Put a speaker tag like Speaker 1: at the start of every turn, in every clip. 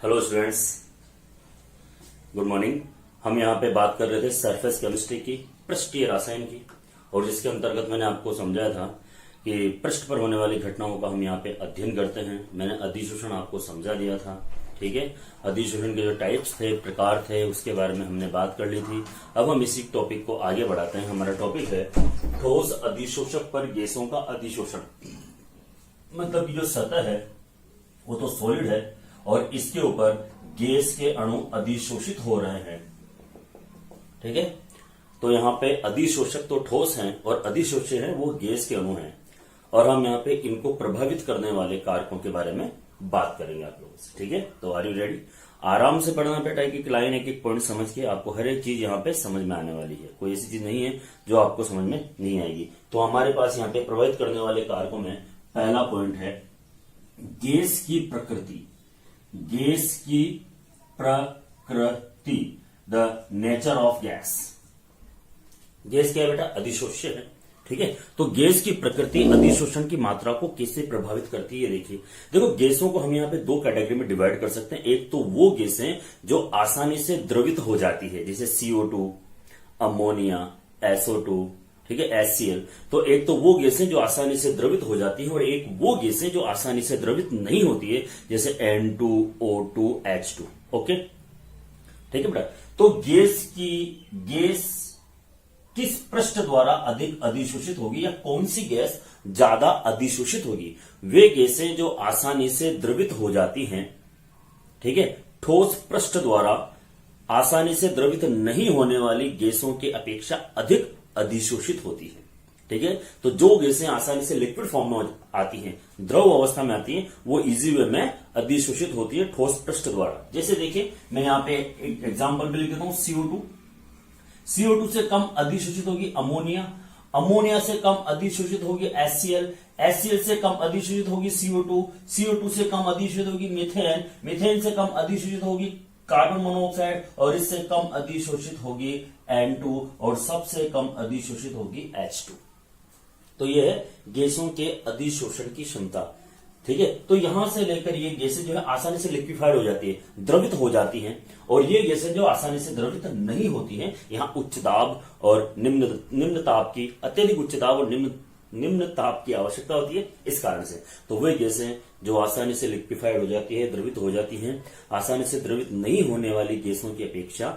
Speaker 1: Hello students, good morning. हम यहाँ पे बात कर रहे थे सरफेस केमिस्ट्री की, पृष्ठीय रसायन की, और जिसके अंतर्गत मैंने आपको समझाया था कि पृष्ठ पर होने वाली घटनाओं का हम यहाँ पे अध्ययन करते हैं। मैंने अधिशोषण आपको समझा दिया था, ठीक है। अधिशोषण के जो टाइप्स थे, प्रकार थे, उसके बारे में हमने बात कर ली थी। अब हम इसी टॉपिक को आगे बढ़ाते हैं। हमारा टॉपिक है ठोस अधिशोषक पर गैसों का अधिशोषण। मतलब जो सतह है वो तो सॉलिड है और इसके ऊपर गैस के अणु अधिशोषित हो रहे हैं, ठीक है। तो यहाँ पे अधिशोषक तो ठोस हैं और अधिशोष्य हैं वो गैस के अणु हैं, और हम यहाँ पे इनको प्रभावित करने वाले कारकों के बारे में बात करेंगे आप लोगों से, ठीक है। तो आर यू रेडी? आराम से पढ़ना बेटा, एक एक लाइन एक एक पॉइंट समझ के आपको हर एक चीज यहाँ पे समझ में आने वाली है। कोई ऐसी चीज नहीं है जो आपको समझ में नहीं आएगी। तो हमारे पास यहाँ पे प्रभावित करने वाले कारकों में पहला पॉइंट है गैस की प्रकृति। गैस की प्रकृति, the nature of gas. Gas क्या है बेटा? अधिशोष्य है, ठीक है। तो गैस की प्रकृति अधिशोषण की मात्रा को कैसे प्रभावित करती है, देखिए। देखो, गैसों को हम यहाँ पे दो कैटेगरी में डिवाइड कर सकते हैं। एक तो वो गैसें जो आसानी से द्रवित हो जाती है, जैसे CO2, अमोनिया, SO2, ठीक है, HCl। तो एक तो वो गैसें जो आसानी से द्रवित हो जाती है, और एक वो गैसें जो आसानी से द्रवित नहीं होती है, जैसे N2O2, H2। ओके, ठीक है बेटा। तो गैस किस पृष्ठ द्वारा अधिक अधिशोषित होगी, या कौन सी गैस ज्यादा अधिशोषित होगी? वे गैसें जो आसानी से द्रवित हो जाती हैं, ठीक है, ठोस पृष्ठ द्वारा आसानी से द्रवित नहीं होने वाली गैसों की अपेक्षा अधिक अधिशोषित होती है, ठीक है। तो जो गैसें आसानी से लिक्विड फॉर्म में आती हैं, द्रव अवस्था में आती हैं, वो इजी वे में अधिशोषित होती है ठोस पृष्ठ द्वारा। जैसे देखिए, मैं यहाँ पे एक एग्जांपल भी लिख देता हूं। CO2 से कम अधिशोषित होगी अमोनिया, अमोनिया से कम अधिशोषित होगी HCl से कम अधिशोषित होगी CO2 से कम अधिशोषित होगी मीथेन से कम अधिशोषित होगी कार्बन मोनोऑक्साइड, और इससे कम अधिशोषित होगी N2, और सबसे कम अधिशोषित होगी H2। तो यह है गैसों के अधिशोषण की क्षमता, ठीक है। तो यहां से लेकर ये गैसें जो है आसानी से लिक्विफाइड हो जाती है, द्रवित हो जाती हैं, और ये गैसें जो आसानी से द्रवित नहीं होती हैं, यहां उच्च दाब और निम्न ताप की, अत्यधिक उच्च दाब और निम्न ताप की आवश्यकता होती है। इस कारण से तो वे गैसें जो आसानी से लिक्विफाइड हो जाती है, द्रवित हो जाती हैं, आसानी से द्रवित नहीं होने वाली गैसों की अपेक्षा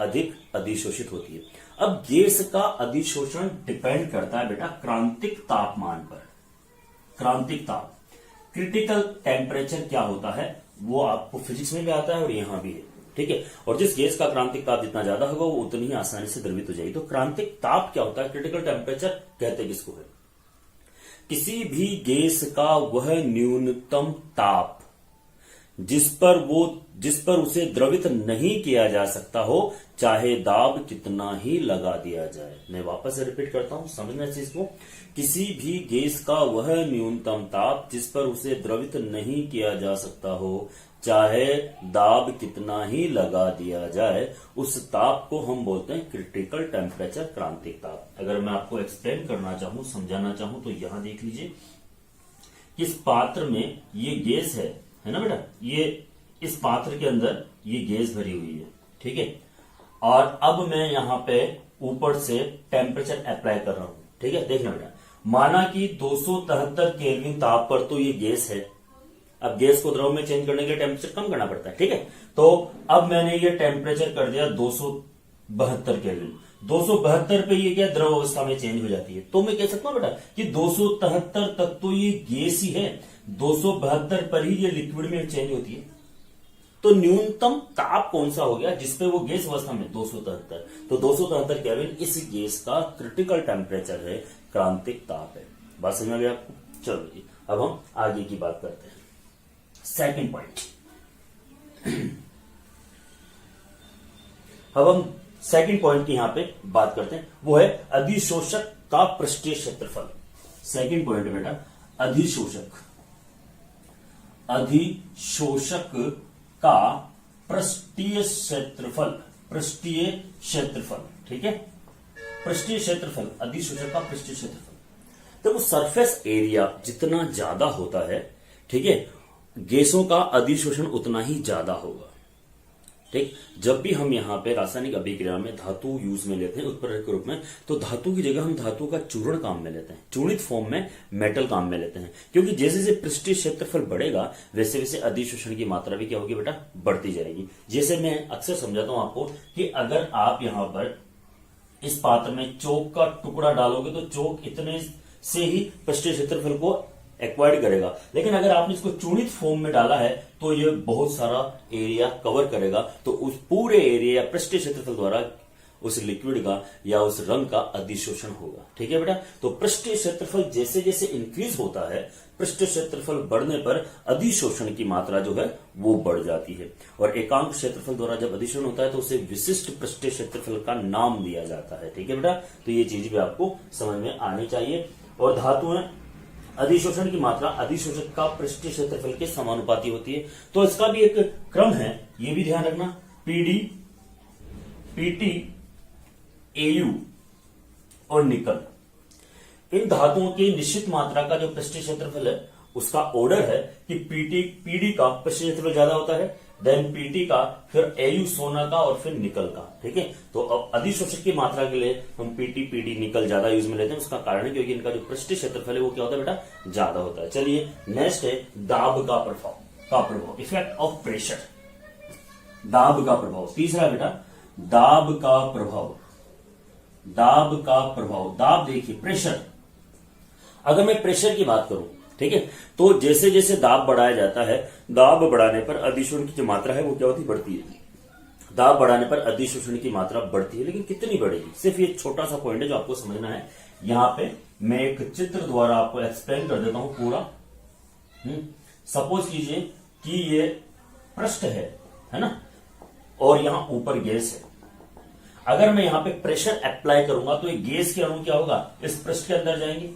Speaker 1: अधिक अधिशोषित होती है। अब गैस का अधिशोषण डिपेंड करता है बेटा क्रांतिक तापमान पर। क्रांतिक ताप, क्रिटिकल टेम्परेचर क्या होता है, वो आपको फिजिक्स में भी आता है और यहां भी है, ठीक है। और जिस गैस का क्रांतिक ताप जितना ज्यादा होगा वो उतनी ही आसानी से द्रवित हो जाएगी। तो क्रांतिक ताप क्या होता है, क्रिटिकल टेम्परेचर कहते हैं किसको है? किसी भी गैस का वह न्यूनतम ताप जिस पर उसे द्रवित नहीं किया जा सकता हो, चाहे दाब कितना ही लगा दिया जाए। मैं वापस रिपीट करता हूं, समझना इस चीज को। किसी भी गैस का वह न्यूनतम ताप जिस पर उसे द्रवित नहीं किया जा सकता हो, चाहे दाब कितना ही लगा दिया जाए, उस ताप को हम बोलते हैं क्रिटिकल टेम्परेचर, क्रांतिक ताप। अगर मैं आपको एक्सप्लेन करना चाहूं, समझाना चाहूं, तो यहां देख लीजिए, इस पात्र में ये गैस है ना बेटा, ये इस पात्र के अंदर ये गैस भरी हुई है, ठीक है। और अब मैं यहां पे ऊपर से टेम्परेचर अप्लाई कर रहा हूं, ठीक है। देखना बेटा, माना कि 273 केल्विन ताप पर तो ये गैस है। अब गैस को द्रव में चेंज करने के लिए टेम्परेचर कम करना पड़ता है, ठीक है। तो अब मैंने ये टेम्परेचर कर दिया 272 केल्विन। 272 पे ये क्या द्रव अवस्था में चेंज हो जाती है। तो मैं कह सकता हूं बेटा कि 273 तक तो ये गैस ही है, 272 पर ही ये लिक्विड में चेंज होती है। तो न्यूनतम ताप कौन सा हो गया जिसपे वो गैस अवस्था में? 273। तो 273 केल्विन इस गैस का क्रिटिकल टेम्परेचर है, क्रांतिक ताप है। बात समझ में आ गई आपको? चलो अब हम आगे की बात करते हैं। सेकंड पॉइंट, अब हम सेकंड पॉइंट की यहां पे बात करते हैं, वो है अधिशोषक का पृष्ठीय क्षेत्रफल। सेकंड पॉइंट बेटा, अधिशोषक का पृष्ठीय क्षेत्रफल। पृष्ठीय क्षेत्रफल, ठीक है। पृष्ठीय क्षेत्रफल, अधिशोषक का पृष्ठीय क्षेत्रफल। देखो, सरफेस एरिया जितना ज्यादा होता है, ठीक है, गैसों का अधिशोषण उतना ही ज्यादा होगा। ठीक, जब भी हम यहाँ पे रासायनिक अभिक्रिया में धातु यूज में लेते हैं उत्प्रेरक के रूप में, तो धातु की जगह हम धातु का चूर्ण काम में लेते हैं, चूर्णित फॉर्म में मेटल काम में लेते हैं, क्योंकि जैसे जैसे पृष्ठीय क्षेत्रफल बढ़ेगा वैसे वैसे अधिशोषण की मात्रा भी क्या होगी बेटा, बढ़ती जाएगी। जैसे मैं अक्सर समझाता हूं आपको कि अगर आप यहां पर इस पात्र में चौक का टुकड़ा डालोगे तो चौक इतने से ही पृष्ठीय क्षेत्रफल को एक्वायर्ड करेगा, लेकिन अगर आपने इसको चूर्णित फॉर्म में डाला है तो ये बहुत सारा एरिया कवर करेगा, तो उस पूरे एरिया या पृष्ठीय क्षेत्रफल द्वारा उस लिक्विड का या उस रंग का अधिशोषण होगा। ठीक है बेटा, तो पृष्ठीय क्षेत्रफल जैसे जैसे इंक्रीज होता है, पृष्ठीय क्षेत्रफल बढ़ने पर अधिशोषण की मात्रा जो है वो बढ़ जाती है, और एकांक क्षेत्रफल द्वारा जब अधिशोषण होता है तो उसे विशिष्ट पृष्ठीय क्षेत्रफल का नाम दिया जाता है। ठीक है बेटा, तो ये चीज भी आपको समझ में आनी चाहिए। और धातुएं अधिशोषण की मात्रा अधिशोषक का पृष्ठीय क्षेत्रफल के समानुपाती होती है, तो इसका भी एक क्रम है, ये भी ध्यान रखना, पीडी, पीटी, एयू और निकल। इन धातुओं की निश्चित मात्रा का जो पृष्ठीय क्षेत्रफल है उसका ऑर्डर है कि पीडी का पृष्ठीय क्षेत्रफल ज्यादा होता है, देन पीटी का, फिर एयू सोना का और फिर निकल का। ठीक है, तो अब अधिशोषक की मात्रा के लिए हम पीटी, पीडी, निकल ज्यादा यूज में लेते हैं। उसका कारण है क्योंकि इनका जो पृष्ठीय क्षेत्रफल है वो क्या होता है बेटा, ज्यादा होता है। चलिए नेक्स्ट है दाब का प्रभाव, इफेक्ट ऑफ प्रेशर, दाब का प्रभाव। तीसरा बेटा दाब का प्रभाव, दाब देखिए प्रेशर। अगर मैं प्रेशर की बात करूं, ठीक है, तो जैसे जैसे दाब बढ़ाया जाता है, दाब बढ़ाने पर अधिशोषण की जो मात्रा है वो क्या होती, बढ़ती है। दाब बढ़ाने पर अधिशोषण की मात्रा बढ़ती है, लेकिन कितनी बढ़ेगी, सिर्फ ये छोटा सा पॉइंट है जो आपको समझना है। यहां पे मैं एक चित्र द्वारा आपको एक्सप्लेन कर देता हूं पूरा। सपोज कीजिए कि ये पृष्ठ है ना, और यहां ऊपर गैस है। अगर मैं यहां पे प्रेशर अप्लाई करूंगा तो ये गैस के अणु क्या होगा, इस पृष्ठ के अंदर जाएंगे।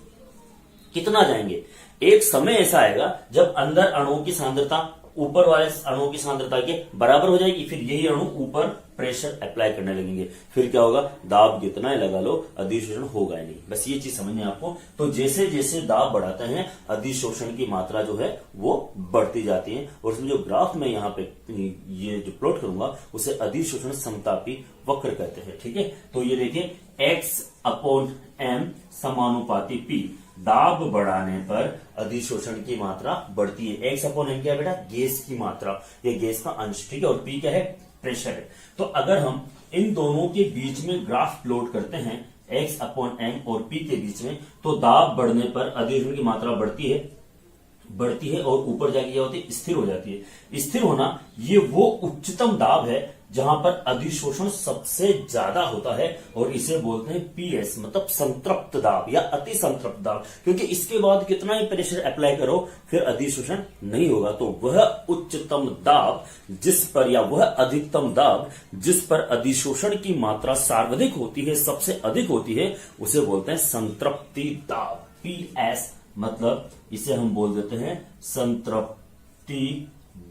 Speaker 1: कितना जाएंगे, एक समय ऐसा आएगा जब अंदर अणुओं की सांद्रता ऊपर वाले अणुओं की सांद्रता के बराबर हो जाएगी, फिर यही अणु ऊपर प्रेशर अप्लाई करने लगेंगे, फिर क्या होगा, दाब कितना ही लगा लो अधिशोषण होगा ही नहीं। बस ये चीज समझनी है आपको। तो जैसे जैसे दाब बढ़ाते हैं अधिशोषण की मात्रा जो है वो बढ़ती जाती है, और उसमें जो ग्राफ में यहाँ पे ये जो प्लॉट करूंगा उसे अधिशोषण समतापी वक्र कहते हैं। ठीक है, तो ये देखिए x/m समानुपाती p, दाब बढ़ाने पर अधिशोषण की मात्रा बढ़ती है। x/m क्या है बेटा, गैस की मात्रा, ये गैस का अंश। ठीक है, और p क्या है, प्रेशर है। तो अगर हम इन दोनों के बीच में ग्राफ प्लॉट करते हैं x/m और p के बीच में, तो दाब बढ़ने पर अधिशोषण की मात्रा बढ़ती है और ऊपर जाके क्या होती है, स्थिर हो जाती है। स्थिर होना ये वो उच्चतम दाब है जहां पर अधिशोषण सबसे ज्यादा होता है, और इसे बोलते हैं पीएस, मतलब संतृप्त दाब या अति संतृप्त दाब, क्योंकि इसके बाद कितना ही प्रेशर अप्लाई करो फिर अधिशोषण नहीं होगा। तो वह उच्चतम दाब जिस पर, या वह अधिकतम दाब जिस पर अधिशोषण की मात्रा सर्वाधिक होती है, सबसे अधिक होती है, उसे बोलते हैं संतृप्ति दाब, पीएस, मतलब इसे हम बोल देते हैं संतृप्ति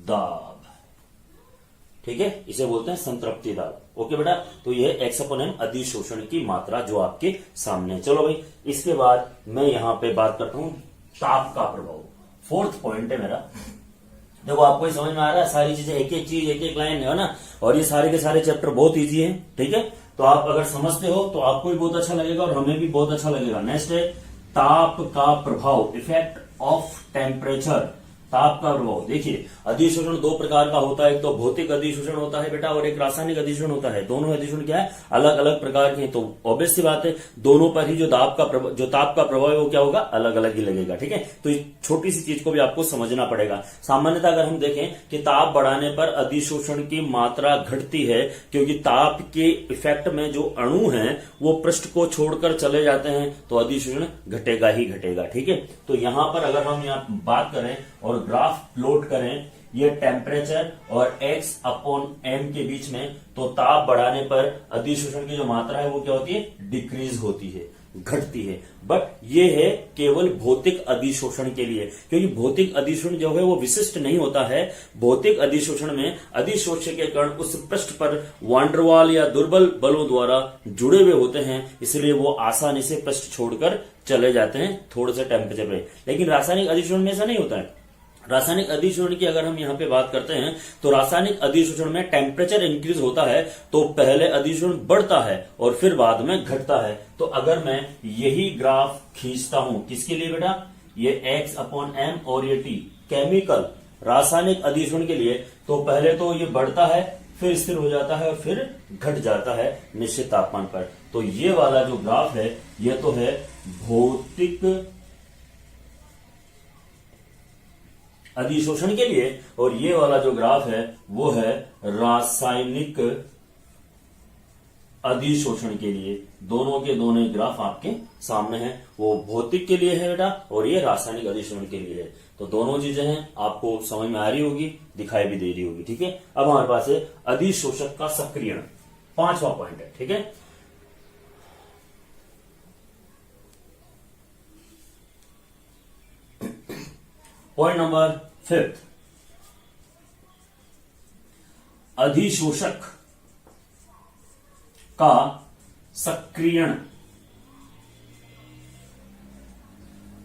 Speaker 1: दाब। ठीक है, इसे बोलते हैं संतृप्ति दाब। ओके बेटा, तो यह x/m अधिशोषण की मात्रा जो आपके सामने है। चलो भाई, इसके बाद मैं यहां पे बात करता हूं ताप का प्रभाव। फोर्थ पॉइंट है मेरा। देखो आपको ही समझ में आ रहा है, सारी चीजें एक एक चीज एक एक लाइन है ना, और ये सारे के सारे चैप्टर बहुत इजी है। ठीक है, तो आप अगर समझते हो तो आपको भी बहुत अच्छा लगेगा और हमें भी बहुत अच्छा लगेगा। नेक्स्ट है ताप का प्रभाव, इफेक्ट ऑफ टेम्परेचर, ताप का प्रभाव। देखिए अधिशोषण दो प्रकार का होता है, एक तो भौतिक अधिशोषण होता है बेटा, और एक रासायनिक अधिशोषण होता है। दोनों अधिशोषण क्या है, अलग अलग प्रकार के हैं, तो ऑब्वियस सी बात है दोनों पर ही जो ताप का प्रभाव है वो क्या होगा, अलग अलग ही लगेगा। ठीक है, तो इस छोटी सी चीज को भी आपको समझना पड़ेगा। सामान्यतः अगर हम देखें कि ताप बढ़ाने पर अधिशोषण की मात्रा घटती है, क्योंकि ताप के इफेक्ट में जो अणु हैं वो पृष्ठ को छोड़कर चले जाते हैं, तो अधिशोषण घटेगा ही घटेगा। ठीक है, तो यहां पर अगर हम यहाँ बात करें और ग्राफ प्लॉट करें ये टेम्परेचर और x/m के बीच में, तो ताप बढ़ाने पर अधिशोषण की जो मात्रा है वो क्या होती है, डिक्रीज होती है, घटती है। बट ये है केवल भौतिक अधिशोषण के लिए, क्योंकि भौतिक अधिशोषण जो है वो विशिष्ट नहीं होता है। भौतिक अधिशोषण में अधिशोष्य के कण उस पृष्ठ पर वांडरवाल या दुर्बल बलों द्वारा जुड़े हुए होते हैं, इसलिए वो आसानी से पृष्ठ छोड़कर चले जाते हैं थोड़े से टेम्परेचर पे। लेकिन रासायनिक अधिशोषण में ऐसा नहीं होता है। रासायनिक अधिशोषण की अगर हम यहाँ पे बात करते हैं तो रासायनिक अधिशोषण में टेम्परेचर इंक्रीज होता है तो पहले अधिशोषण बढ़ता है और फिर बाद में घटता है। तो अगर मैं यही ग्राफ खींचता हूं किसके लिए बेटा, ये x/m और ये t केमिकल रासायनिक अधिशोषण के लिए, तो पहले तो ये बढ़ता है फिर स्थिर हो जाता है और फिर घट जाता है निश्चित तापमान पर। तो ये वाला जो ग्राफ है ये तो है भौतिक अधिशोषण के लिए और ये वाला जो ग्राफ है वो है रासायनिक अधिशोषण के लिए। दोनों के दोनों ग्राफ आपके सामने हैं, वो भौतिक के लिए है बेटा और ये रासायनिक अधिशोषण के लिए है। तो दोनों चीजें हैं, आपको समझ में आ रही होगी, दिखाई भी दे रही होगी। ठीक है, अब हमारे पास है अधिशोषक का सक्रियण, 5वां पॉइंट है। ठीक है, पॉइंट नंबर 5, अधिशोषक का सक्रियण।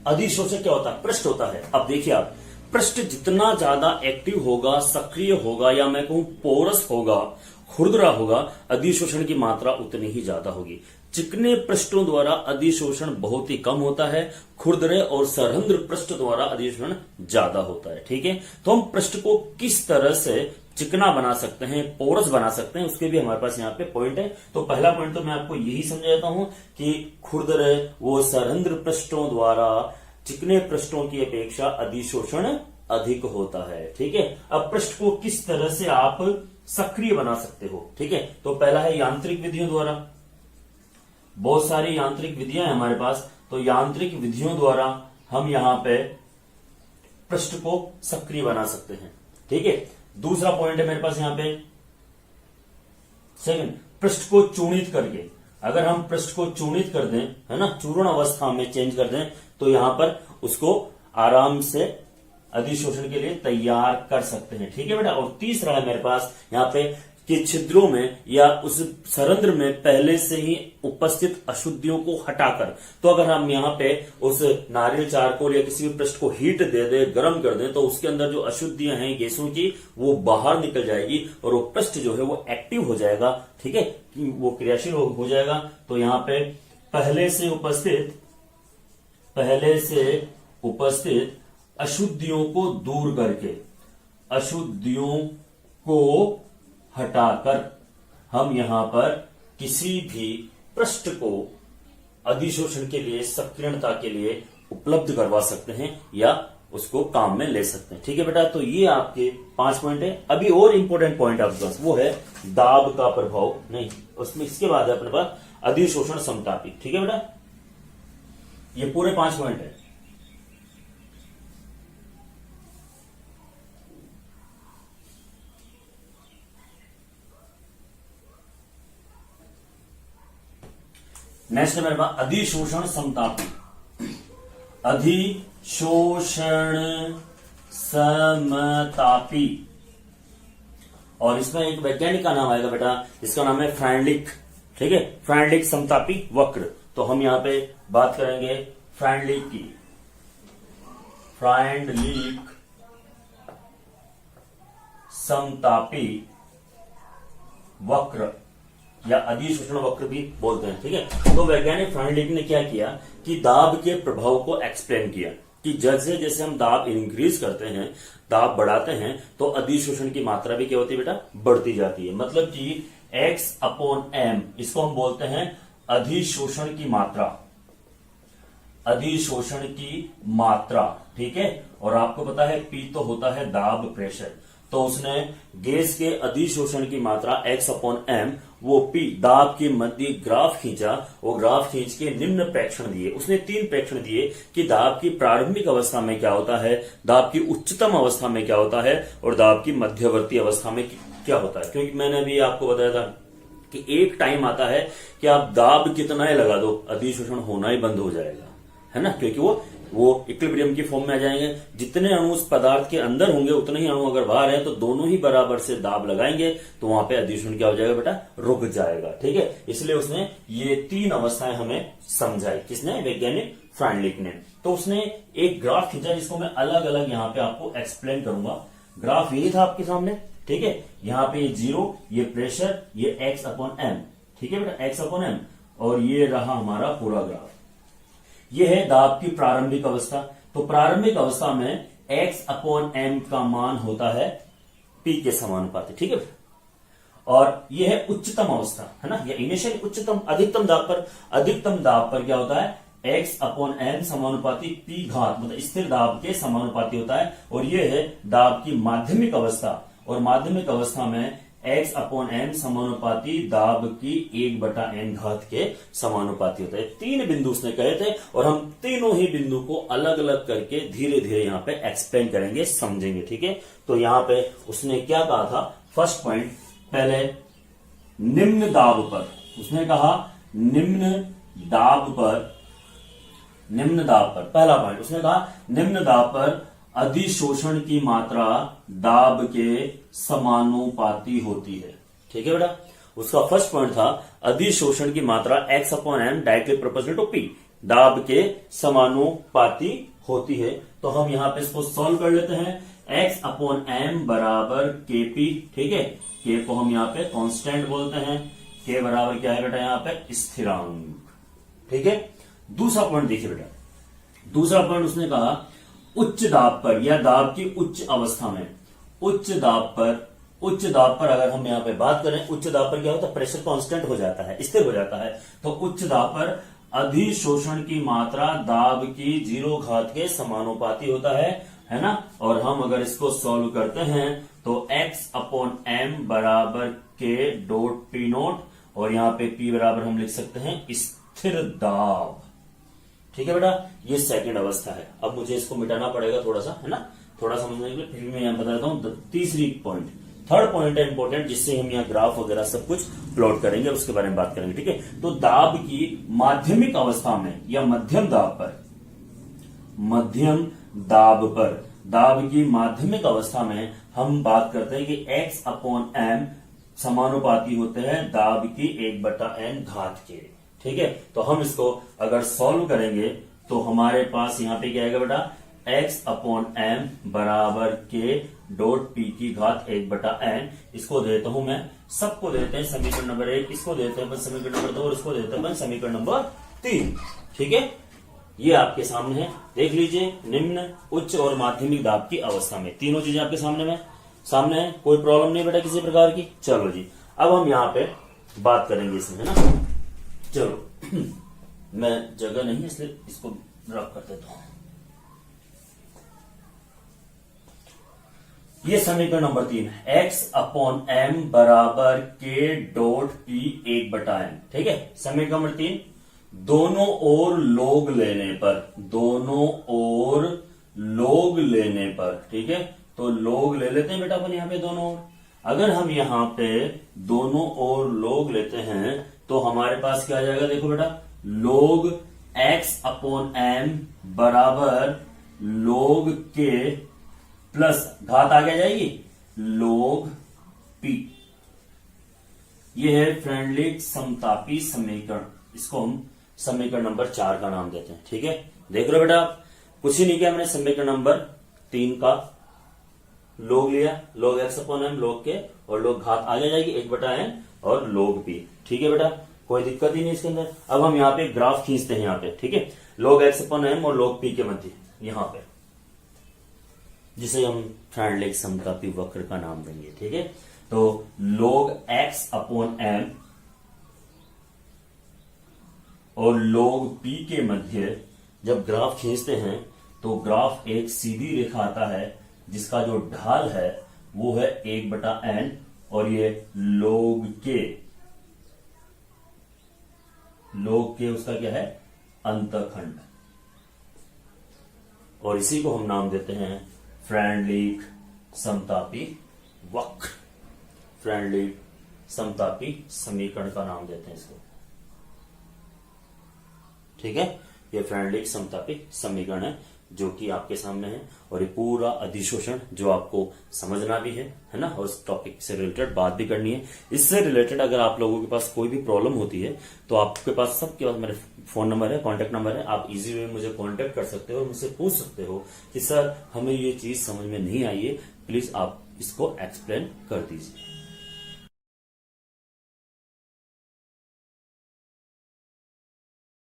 Speaker 1: अधिशोषक क्या होता है, पृष्ठ होता है। अब देखिए आप, पृष्ठ जितना ज्यादा एक्टिव होगा, सक्रिय होगा, या मैं कहूं पोरस होगा, खुरदरा होगा, अधिशोषण की मात्रा उतनी ही ज्यादा होगी। चिकने पृष्ठों द्वारा अधिशोषण बहुत ही कम होता है, खुरदरे और सरंध्र पृष्ठ द्वारा अधिशोषण ज्यादा होता है। ठीक है, तो हम पृष्ठ को किस तरह से चिकना बना सकते हैं, पोरस बना सकते हैं, उसके भी हमारे पास यहाँ पे पॉइंट है। तो पहला पॉइंट तो मैं आपको यही समझाता हूं कि खुरदरे वो सरंध्र पृष्ठों द्वारा चिकने पृष्ठों की अपेक्षा अधिशोषण अधिक होता है। ठीक है, अब पृष्ठ को किस तरह से आप सक्रिय बना सकते हो। ठीक है, तो पहला है यांत्रिक विधियों द्वारा। बहुत सारी यांत्रिक विधियां हैं हमारे पास, तो यांत्रिक विधियों द्वारा हम यहां पे पृष्ठ को सक्रिय बना सकते हैं। ठीक है, दूसरा पॉइंट है मेरे पास यहां पे सेकंड, पृष्ठ को चूर्णित करके। अगर हम पृष्ठ को चूर्णित कर दें, है ना, चूर्ण अवस्था में चेंज कर दें, तो यहां पर उसको आराम से अधिशोषण के लिए तैयार कर सकते हैं। ठीक है बेटा, और तीसरा है मेरे पास यहाँ पे कि छिद्रों में या उस सरंध्र में पहले से ही उपस्थित अशुद्धियों को हटाकर, तो अगर हम यहाँ पे उस नारियल चारकोल या किसी भी पृष्ठ को हीट दे दे, गर्म कर दें, तो उसके अंदर जो अशुद्धियां हैं गैसों की वो बाहर निकल जाएगी और वो पृष्ठ जो है वो एक्टिव हो जाएगा। ठीक है, वो क्रियाशील हो जाएगा। तो यहाँ पे पहले से उपस्थित अशुद्धियों को दूर करके, अशुद्धियों को हटाकर हम यहां पर किसी भी पृष्ठ को अधिशोषण के लिए, सक्रियणता के लिए उपलब्ध करवा सकते हैं या उसको काम में ले सकते हैं। ठीक है बेटा, तो ये आपके 5 पॉइंट है। अभी और इंपॉर्टेंट पॉइंट आपके पास वो है दाब का प्रभाव, नहीं उसमें इसके बाद है अपने पास अधिशोषण समतापी। ठीक है बेटा, ये पूरे 5 पॉइंट है। नेक्स्ट है मेरे पास अधिशोषण समतापी। अधिशोषण समतापी, और इसमें एक वैज्ञानिक का नाम आएगा बेटा, इसका नाम है फ्रांडलिक। ठीक है, फ्रांडलिक समतापी वक्र। तो हम यहां पे बात करेंगे फ्रांडलिक की, फ्रांडलिक समतापी वक्र या अधिशोषण वक्र भी बोलते हैं। ठीक है, तो वैज्ञानिक फ्रांडलिक ने क्या किया कि दाब के प्रभाव को एक्सप्लेन किया कि जैसे जैसे हम दाब इंक्रीज करते हैं, दाब बढ़ाते हैं, तो अधिशोषण की मात्रा भी क्या होती है बेटा, बढ़ती जाती है। मतलब कि x/m, इसको हम बोलते हैं अधिशोषण की मात्रा, अधिशोषण की मात्रा। ठीक है, और आपको पता है P तो होता है दाब, प्रेशर। तो उसने गैस के अधिशोषण की मात्रा x/m, वो P दाब के मध्य ग्राफ खींचा, वो ग्राफ खींच के निम्न प्रेक्षण दिए। उसने 3 प्रेक्षण दिए कि दाब की प्रारंभिक अवस्था में क्या होता है, दाब की उच्चतम अवस्था में क्या होता है और दाब की मध्यवर्ती अवस्था में क्या होता है। क्योंकि मैंने अभी आपको बताया था कि एक टाइम आता है कि आप दाब कितना ही लगा दो, अधिशोषण होना ही बंद हो जाएगा, है ना, क्योंकि वो इक्विलिब्रियम की फॉर्म में आ जाएंगे। जितने अणु उस पदार्थ के अंदर होंगे उतने ही अणु अगर बाहर है, तो दोनों ही बराबर से दाब लगाएंगे, तो वहां पे अधिशोषण क्या हो जाएगा बेटा, रुक जाएगा। ठीक है, इसलिए उसने ये 3 अवस्थाएं हमें समझाई। किसने, वैज्ञानिक फ्रांडलिक ने। तो उसने एक ग्राफ खींचा जिसको मैं अलग अलग यहां पे आपको एक्सप्लेन करूंगा। ग्राफ ये था आपके सामने, ठीक है। यहां पे ये 0, ये प्रेशर, ये x अपॉन एम, ठीक है बेटा, x अपॉन एम, और ये रहा हमारा पूरा ग्राफ। ये है दाब की प्रारंभिक अवस्था। तो प्रारंभिक अवस्था में x अपॉन एम का मान होता है P के समानुपाती, ठीक है। और यह है उच्चतम अवस्था, है ना, या इनिशियल उच्चतम अधिकतम दाब पर क्या होता है, x अपॉन एम समानुपाती P घात, मतलब स्थिर दाब के समानुपाती होता है। और यह है दाब की माध्यमिक अवस्था, और माध्यमिक अवस्था में x अपॉन एम समानुपाती दाब की 1/n घात के समानुपाती होता है। 3 बिंदु उसने कहे थे, और हम तीनों ही बिंदु को अलग अलग करके धीरे धीरे यहां पे एक्सप्लेन करेंगे, समझेंगे, ठीक है। तो यहां पे उसने क्या कहा था, फर्स्ट पॉइंट, पहले निम्न दाब पर, उसने कहा निम्न दाब पर, पहला पॉइंट उसने कहा निम्न दाब पर अधिशोषण की मात्रा दाब के समानुपाती होती है, ठीक है बेटा। उसका फर्स्ट पॉइंट था अधिशोषण की मात्रा x upon M directly proportional to P, दाब के समानुपाती होती है। तो हम यहां पे इसको सॉल्व कर लेते हैं। x अपॉन एम बराबर Kp, ठीक है। K को हम यहां पे कांस्टेंट बोलते हैं, K बराबर क्या है बेटा यहां पे स्थिरांक, ठीक है। दूसरा पॉइंट देखिए बेटा, दूसरा पॉइंट उसने कहा उच्च दाब पर या दाब की उच्च अवस्था में, उच्च दाब पर अगर हम यहां पे बात करें, उच्च दाब पर क्या होता है, प्रेशर कांस्टेंट हो जाता है, स्थिर हो जाता है। तो उच्च दाब पर अधिशोषण की मात्रा दाब की 0 घात के समानुपाती होता है ना। और हम अगर इसको सॉल्व करते हैं तो x अपॉन एम बराबर K डॉट P नोट, और यहां पे P बराबर हम लिख सकते हैं स्थिर दाब, ठीक है बेटा। ये सेकंड अवस्था है। अब मुझे इसको मिटाना पड़ेगा थोड़ा सा, है ना, थोड़ा समझने के लिए। फिर मैं यहां बता देता हूं तीसरी पॉइंट, थर्ड पॉइंट है इंपॉर्टेंट, जिससे हम यहाँ ग्राफ वगैरह सब कुछ प्लॉट करेंगे, उसके बारे में बात करेंगे, ठीक है। तो दाब की माध्यमिक अवस्था में या मध्यम दाब पर, दाब की माध्यमिक अवस्था में हम बात करते हैं कि x अपॉन एम समानुपाती होते हैं दाब की 1/n घात के, ठीक है। तो हम इसको अगर सॉल्व करेंगे तो हमारे पास यहां पे क्या आएगा बेटा, x अपॉन एम बराबर K डॉट P की घात 1/n। इसको देता हूं मैं, सबको देते हैं समीकरण नंबर 1, इसको देते हैं समीकरण नंबर 2, और इसको देते हैं समीकरण नंबर 3, ठीक है। ये आपके सामने है, देख लीजिए, निम्न, उच्च और माध्यमिक दाब की अवस्था में तीनों चीजें आपके सामने है। कोई प्रॉब्लम नहीं बेटा किसी प्रकार की। चलो जी, अब हम यहां पे बात करेंगे इसमें, है ना। चलो मैं जगह नहीं है इसलिए इसको ड्रॉप कर देता हूं। ये समीकरण नंबर 3 है, x अपॉन एम बराबर K डॉट P 1/n, ठीक है। समीकरण नंबर 3, दोनों ओर लोग लेने पर, ठीक है। तो लोग ले लेते हैं बेटा अपन यहां पे दोनों ओर। अगर हम यहां पे दोनों ओर लोग लेते हैं तो हमारे पास क्या आ जाएगा, देखो बेटा, लोग x अपॉन एम बराबर लोग K प्लस घात आगे जाएगी लोग P। यह है फ्रेंडलिक समतापी समीकरण, इसको हम समीकरण नंबर 4 का नाम देते हैं, ठीक है। देख लो बेटा, कुछ ही नहीं किया मैंने, समीकरण नंबर 3 का लोग लिया, लोग x अपॉन एम लोग के, और लोग घात आगे जाएगी 1/n और लोग P, ठीक है बेटा, कोई दिक्कत ही नहीं इसके अंदर। अब हम यहाँ पे ग्राफ खींचते हैं यहाँ पे, ठीक है, लोग x अपॉन एम और लोग P के मध्य यहाँ पे, जिसे हम फ्रेंडलिक समतापी वक्र का नाम देंगे, ठीक है। तो लोग x अपॉन एम और लोग P के मध्य जब ग्राफ खींचते हैं तो ग्राफ एक सीधी रेखा आता है जिसका जो ढाल है वो है 1/n, और ये लोग के उसका क्या है, अंतखंड, और इसी को हम नाम देते हैं फ्रेंडलिक समतापी वक्र, फ्रेंडलिक समतापी समीकरण का नाम देते हैं इसको, ठीक है। ये फ्रेंडलिक समतापी समीकरण है। जो कि आपके सामने है, और ये पूरा अधिशोषण जो आपको समझना भी है ना, और इस टॉपिक से रिलेटेड बात भी करनी है। इससे रिलेटेड अगर आप लोगों के पास कोई भी प्रॉब्लम होती है तो आपके पास सबके पास मेरे फोन नंबर है, कॉन्टेक्ट नंबर है, आप इजी वे मुझे कॉन्टेक्ट कर सकते हो और मुझसे पूछ सकते हो कि सर हमें ये चीज समझ में नहीं आई है, प्लीज आप इसको एक्सप्लेन कर दीजिए।